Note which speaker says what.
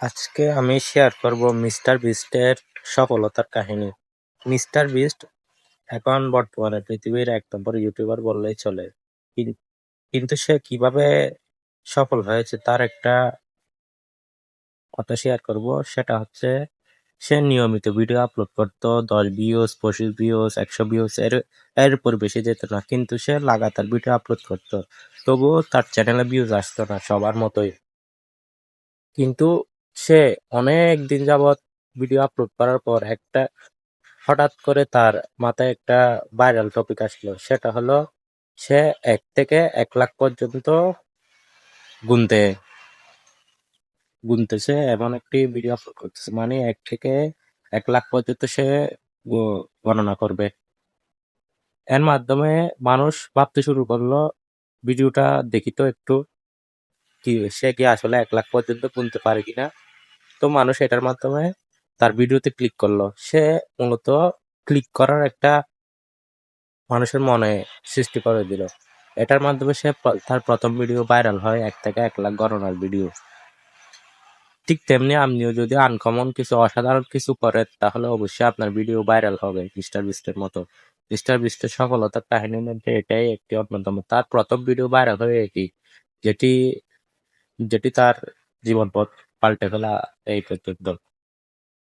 Speaker 1: আজকে আমি শেয়ার করব মিস্টার বিস্টের সফলতার কাহিনী। মিস্টার বিস্ট এখন বর্তমানে পৃথিবীর ১ নম্বর ইউটিউবার বললেই চলে। কিন- কিন্তু সে কিভাবে সফল হয়েছে তার একটা কথা শেয়ার করব। সেটা হচ্ছে সে নিয়মিত ভিডিও আপলোড করতো। ১০ ভিউজ, ২৫ ভিউজ, ১০০ ভিউজ এর উপর বেশি যেত না, কিন্তু সে লাগাতার ভিডিও আপলোড করতো। তবুও তার চ্যানেলে ভিউজ আসতো না সবার মতোই। কিন্তু সে অনেক দিন যাবৎ ভিডিও আপলোড করার পর হঠাৎ করে তার মাথায় একটা ভাইরাল টপিক আসলো। সেটা হলো সে ১ থেকে ১ লাখ পর্যন্ত গুনতে গুনতেছে এমন একটি ভিডিও আপলোড করতেছে। মানে ১ থেকে ১ লাখ পর্যন্ত সে গণনা করবে। এর মাধ্যমে মানুষ ভাবতে শুরু করলো, ভিডিওটা দেখি তো একটু, সে কি আসলে ১ লাখ পর্যন্ত গুনতে পারে কিনা। তো মানুষ এটার মাধ্যমে তার ভিডিওতে ক্লিক করলো। সে মূলত ক্লিক করার একটা মানুষের মনে সৃষ্টি করে দিল। এটার মাধ্যমে সে তার প্রথম ভিডিও ভাইরাল হয় ১ থেকে ১ লাখ গণনার ভিডিও। ঠিক তেমনি আপনিও যদি আনকমন কিছু, অসাধারণ কিছু করেন, তাহলে অবশ্যই আপনার ভিডিও ভাইরাল হবে মিস্টার বিস্টের মতো। মিস্টার বিস্টের সফলতার কাহিনীর মধ্যে এটাই একটি অন্যতম। তার প্রথম ভিডিও ভাইরাল হয় এটি, যেটি যেটি তার জীবন পথ পাল্টে ফেলা এই পর্যন্ত।